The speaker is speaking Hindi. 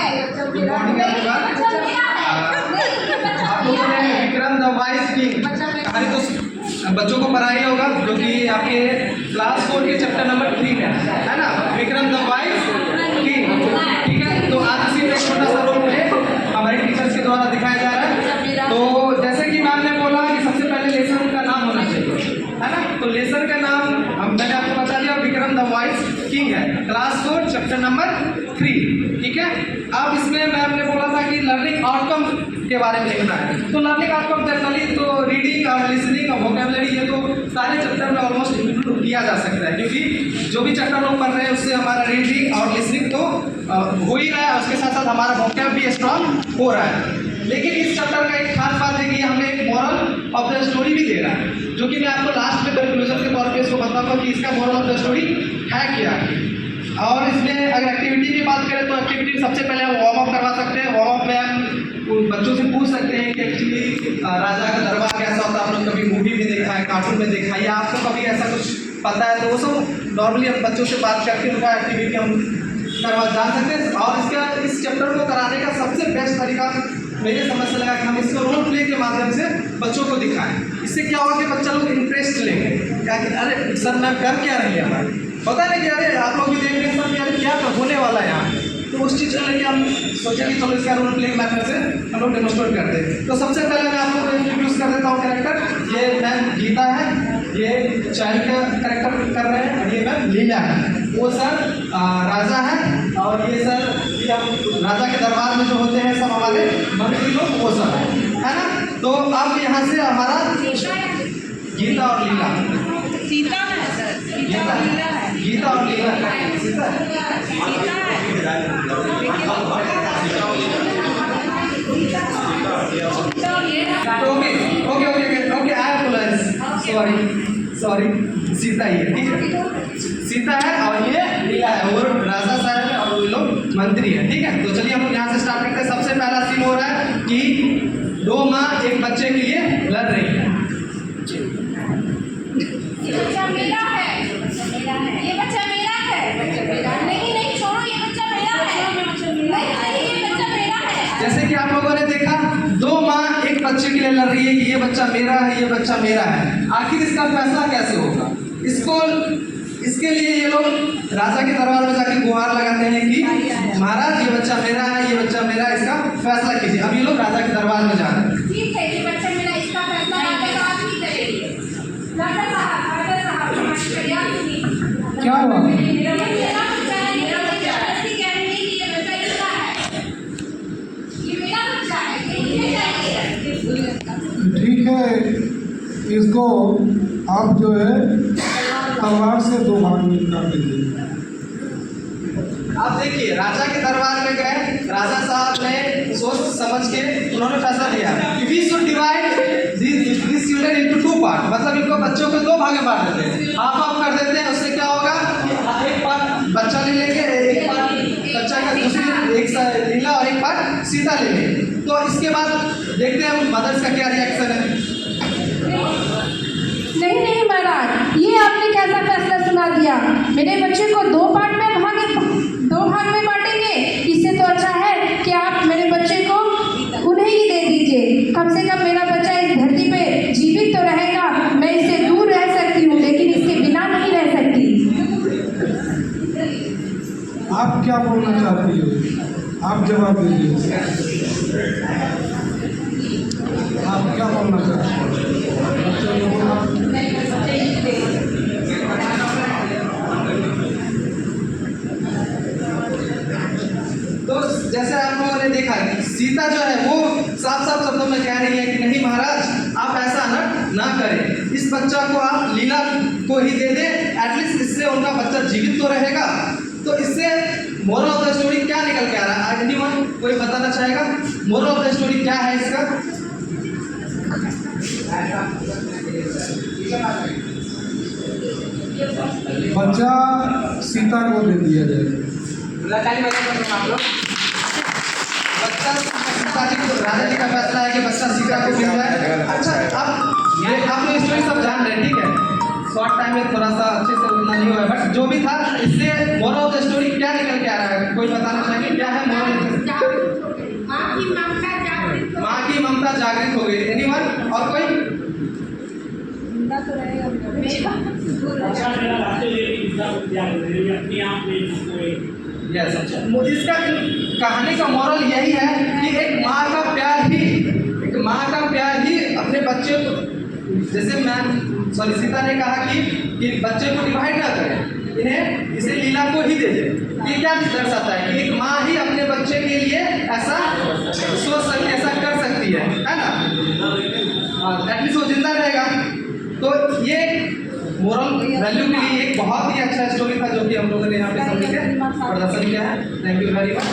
आप लोगों ने विक्रम द वाइस किंग कहानी तो बच्चों को पढ़ाई होगा, जो कि आपके क्लास 4 के चैप्टर नंबर 3 है ना, विक्रम द वाइस किंग। ठीक है, तो आज इसी में छोटा सा रोल प्ले हमारे टीचर्स के द्वारा दिखाया जा रहा है। तो जैसे कि मैम ने बोला कि सबसे पहले लेसन का नाम होना चाहिए, है ना। तो लेसन का नाम मैंने आपको बता दिया, विक्रम द वाइस किंग है, क्लास 4 चैप्टर नंबर 3। ठीक है, अब इसमें मैम ने बोला था कि लर्निंग आउटकम के बारे में लिखना है। तो लर्निंग आउटकम जनरली तो रीडिंग और लिसनिंग और वोकैबुलरी, ये तो सारे चैप्टर में ऑलमोस्ट इंक्लूड किया जा सकता है, क्योंकि जो भी चैप्टर लोग पढ़ रहे हैं उससे हमारा रीडिंग और लिसनिंग तो हो ही रहा है, उसके साथ साथ हमारा वोकैब भी स्ट्रॉन्ग हो रहा है। लेकिन इस चैप्टर का एक खास बात है कि हमें एक मॉरल ऑफ द स्टोरी भी दे रहा है, जो कि मैं आपको लास्ट में कंक्लूजन के तौर पे इसको बताऊंगा कि इसका मॉरल ऑफ द स्टोरी है क्या। और इसमें अगर एक्टिविटी की बात करें तो एक्टिविटी सबसे पहले हम वार्म अप करवा सकते हैं। वार्म अप में हम बच्चों से पूछ सकते हैं कि एक्चुअली राजा का दरबार कैसा होता है। आप लोग कभी मूवी में देखा है, कार्टून में देखा है, या आपको कभी ऐसा कुछ पता है, तो वो सब नॉर्मली हम बच्चों से बात करके उनका एक्टिविटी हम करवा जान सकते हैं। और इसका इस चैप्टर को कराने का सबसे बेस्ट तरीका मेरे समझ से लगा कि हम इसको रोल प्ले के माध्यम से बच्चों को दिखाएं। इससे क्या होगा कि बच्चा लोग इंटरेस्ट लेंगे, क्या कि अरे सर मैम कर क्या रही है हमारी, पता नहीं कि अरे आप लोग भी देख रहे हैं सर यार क्या होने वाला है यहाँ। तो उस चीज़ को लेकर हम सोचें कि चलो इसका रोल प्ले के माध्यम से हम लोग डेमोस्ट्रेट करते हैं। तो सबसे पहले मैं आप लोग को इंट्रोड्यूस कर देता हूँ कैरेक्टर। ये मैम गीता है, ये चाइल्ड का कैरेक्टर कर रहे हैं, और ये मैम लीला है। वो सर राजा है, और ये सर राजा के दरबार में जो होते हैं सब हमारे मंत्री लोग, वो सब है ना। तो अब यहाँ से हमारा गीता और लीला, सीता है सर, गीता और Leela Sita okay I am sorry Sita ही है, ठीक है, सीता है और ये लीला है, और राजा साहब है और वो लोग मंत्री है। ठीक है, तो चलिए हम लोग यहाँ से स्टार्ट करते हैं। सबसे पहला सीन हो रहा है कि दो माँ एक बच्चे के लिए लड़ रही है। ये बच्चा मेरा है, ये बच्चा मेरा है, नहीं छोड़ो, ये बच्चा मेरा है, नहीं ये बच्चा मेरा है। जैसे कि आप लोगों ने देखा, दो माँ एक बच्चे के लिए लड़ रही है कि ये बच्चा मेरा है, ये बच्चा मेरा है। आखिर इसका फैसला कैसे होगा? इसके लिए ये लोग राजा के दरबार में जाके गुहार लगाते हैं कि महाराज ये बच्चा मेरा है, ये बच्चा मेरा, इसका फैसला कीजिए। अब ये लोग राजा के दरबार में जा रहे हैं। ठीक है, ये बच्चा मेरा, इसका फैसला राजा साहब ही करेंगे। राजा साहब क्या हुआ? मेरा बच्चा है, मेरा बच्चा है, ऐसी कह रही है कि ये बच्चा इसका है, ये मेरा बच्चा है, ये चाहिए। ठीक है, इसको आप जो है तलवार से दो भाग में कर दीजिए। अब देखिए, राजा के दरबार में गए, राजा साहब ने सोच समझ के उन्होंने फैसला लिया कि we should divide this children into two part, मतलब इनको बच्चों को दो भाग में बांट देते हैं, हाफ हाफ कर देते हैं। उससे क्या होगा कि एक पार्ट बच्चा ले लेंगे, एक पार्ट बच्चा का दूसरी, एक लीला और एक पार्ट सीता ले लेंगे। तो इसके बाद देखते हैं मदर्स का क्या रिएक्शन है। नहीं महाराज, ये आपने कैसा फैसला सुना दिया? मेरे बच्चे को दो भाग में बांटेंगे? इससे तो अच्छा है कि आप मेरे बच्चे को उन्हें ही दे दीजिए। कम से कम मेरा बच्चा इस धरती पे जीवित तो रहेगा। मैं इससे दूर रह सकती हूँ, लेकिन इसके बिना नहीं रह सकती। आप क्या बोलना चाहती हो? आप जवाब दीजिए। आप क्या बोलना चाहते हो? तो जैसे आप लोगों ने देखा, सीता जो है वो साफ साफ शब्दों में कह रही है कि नहीं महाराज, आप ऐसा ना करें, इस बच्चा को आप लीला को ही दे दें, एटलीस्ट इससे उनका बच्चा जीवित तो रहेगा। तो इससे मोरल ऑफ द स्टोरी क्या निकल के आ रहा है? एनीवन कोई बताना चाहेगा मोरल ऑफ द स्टोरी क्या है इसका? बच्चा सीता को दे दिया जाए। आप लोग बच्चा सीता जी को, राजा जी का फैसला है कि बच्चा सीता को मिल जाए। अच्छा, अब ये आप लोग स्टोरी सब जान रहे हैं, ठीक है, शॉर्ट टाइम में थोड़ा सा अच्छे से उतना नहीं हुआ, बट जो भी था, इससे मोरल ऑफ द स्टोरी क्या निकल के आ रहा है? कोई बताना चाहिए क्या है मोरल? यस, इसका कहानी का मॉरल यही है कि एक माँ का प्यार ही अपने बच्चे को, जैसे सीता ने कहा कि बच्चे को डिवाइड ना करें, इन्हें इसे लीला को ही दे दे। ये क्या दर्शाता है कि एक माँ ही अपने बच्चे के लिए ऐसा सोच सकती, ऐसा कर सकती है ना, एटलीस्ट वो जिंदा रहेगा। तो ये मोरल वैल्यू के लिए एक बहुत ही अच्छा स्टोरी था जो कि हम लोगों ने यहाँ पे समझ के प्रदर्शन किया है। Thank you very much.